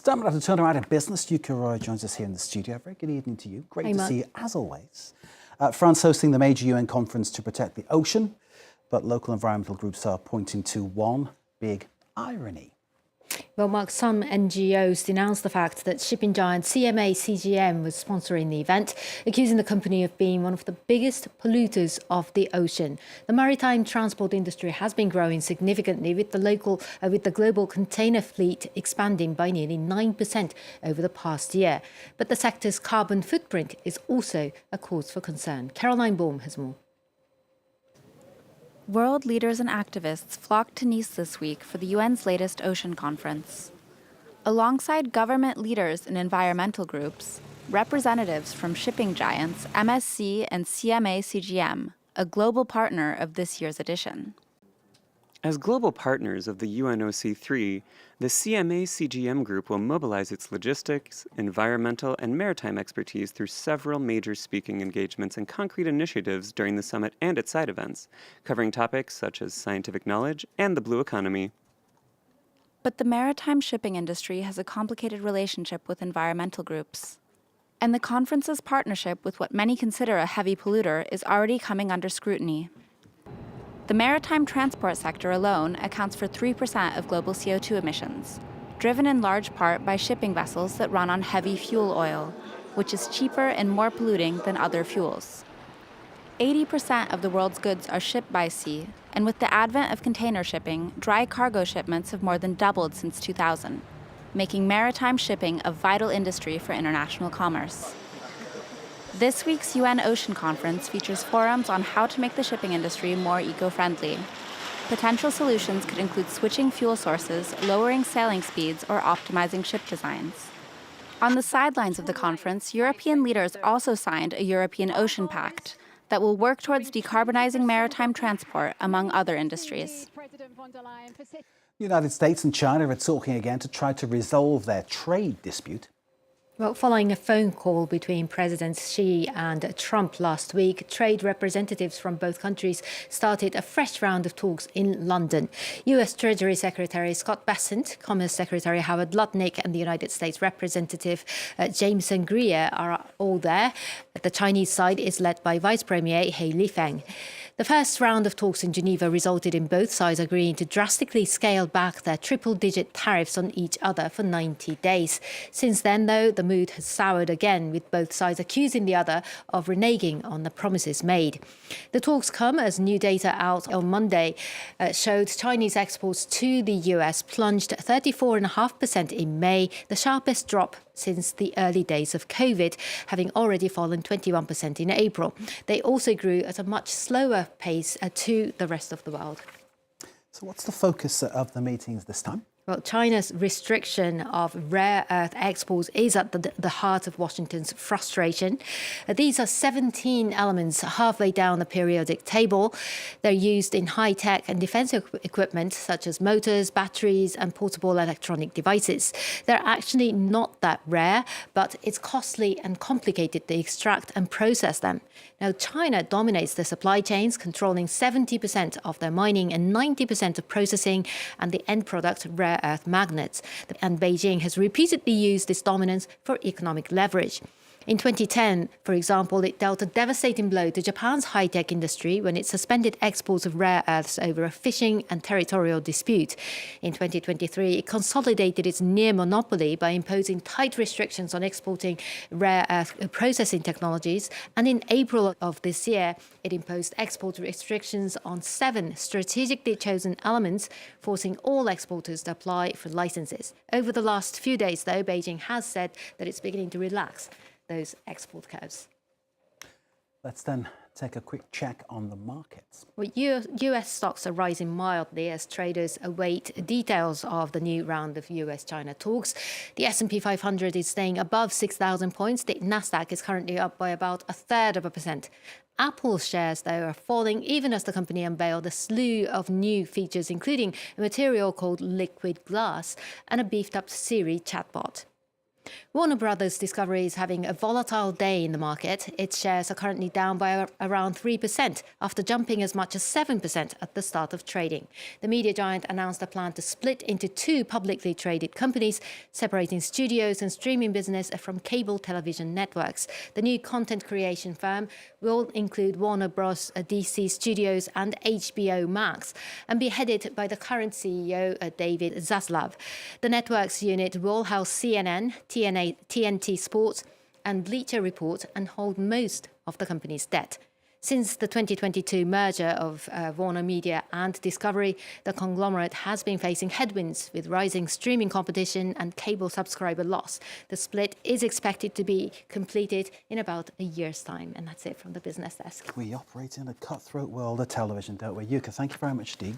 It's time now to turn around in business. Yuka Roy joins us here in the studio. Very good evening to you. Great to see you, as always. France hosting the major UN conference to protect the ocean, but local environmental groups are pointing to one big irony. Well, Mark, some NGOs denounced the fact that shipping giant CMA CGM was sponsoring the event, accusing the company of being one of the biggest polluters of the ocean. The maritime transport industry has been growing significantly, with the global container fleet expanding by nearly 9% over the past year. But the sector's carbon footprint is also a cause for concern. Caroline Baum has more. World leaders and activists flocked to Nice this week for the UN's latest ocean conference. Alongside government leaders and environmental groups, representatives from shipping giants MSC and CMA CGM, a global partner of this year's edition. As global partners of the UNOC3, the CMA-CGM group will mobilize its logistics, environmental, and maritime expertise through several major speaking engagements and concrete initiatives during the summit and its side events, covering topics such as scientific knowledge and the blue economy. But the maritime shipping industry has a complicated relationship with environmental groups. And the conference's partnership with what many consider a heavy polluter is already coming under scrutiny. The maritime transport sector alone accounts for 3% of global CO2 emissions, driven in large part by shipping vessels that run on heavy fuel oil, which is cheaper and more polluting than other fuels. 80% of the world's goods are shipped by sea, and with the advent of container shipping, dry cargo shipments have more than doubled since 2000, making maritime shipping a vital industry for international commerce. This week's UN Ocean Conference features forums on how to make the shipping industry more eco-friendly. Potential solutions could include switching fuel sources, lowering sailing speeds, or optimizing ship designs. On the sidelines of the conference, European leaders also signed a European Ocean Pact that will work towards decarbonizing maritime transport, among other industries. The United States and China are talking again to try to resolve their trade dispute. Well, following a phone call between Presidents Xi and Trump last week, trade representatives from both countries started a fresh round of talks in London. US Treasury Secretary Scott Bessent, Commerce Secretary Howard Lutnick, and the United States Representative Jameson Greer are all there. The Chinese side is led by Vice Premier He Lifeng. The first round of talks in Geneva resulted in both sides agreeing to drastically scale back their triple-digit tariffs on each other for 90 days. Since then, though, the mood has soured again, with both sides accusing the other of reneging on the promises made. The talks come as new data out on Monday showed Chinese exports to the US plunged 34.5% in May, the sharpest drop since the early days of COVID, having already fallen 21% in April. They also grew at a much slower pace to the rest of the world. So what's the focus of the meetings this time? Well, China's restriction of rare earth exports is at the heart of Washington's frustration. These are 17 elements halfway down the periodic table. They're used in high-tech and defense equipment such as motors, batteries, and portable electronic devices. They're actually not that rare, but it's costly and complicated to extract and process them. Now, China dominates the supply chains, controlling 70% of their mining and 90% of processing and the end product, rare earth magnets. And Beijing has repeatedly used this dominance for economic leverage. In 2010, for example, it dealt a devastating blow to Japan's high-tech industry when it suspended exports of rare earths over a fishing and territorial dispute. In 2023, it consolidated its near monopoly by imposing tight restrictions on exporting rare earth processing technologies. And in April of this year, it imposed export restrictions on 7 strategically chosen elements, forcing all exporters to apply for licenses. Over the last few days, though, Beijing has said that it's beginning to relax those export curbs. Let's then take a quick check on the markets. Well, US stocks are rising mildly as traders await details of the new round of US-China talks. The S&P 500 is staying above 6,000 points. The Nasdaq is currently up by about 1/3%. Apple shares, though, are falling even as the company unveiled a slew of new features, including a material called liquid glass and a beefed-up Siri chatbot. Warner Brothers Discovery is having a volatile day in the market. Its shares are currently down by around 3% after jumping as much as 7% at the start of trading. The media giant announced a plan to split into two publicly traded companies, separating studios and streaming business from cable television networks. The new content creation firm will include Warner Bros. DC Studios and HBO Max and be headed by the current CEO, David Zaslav. The networks unit will house CNN, TNT Sports and Bleacher Report and hold most of the company's debt. Since the 2022 merger of Warner Media and Discovery, the conglomerate has been facing headwinds with rising streaming competition and cable subscriber loss. The split is expected to be completed in about a year's time. And that's it from the business desk. We operate in a cutthroat world of television, don't we? Yuka, thank you very much indeed.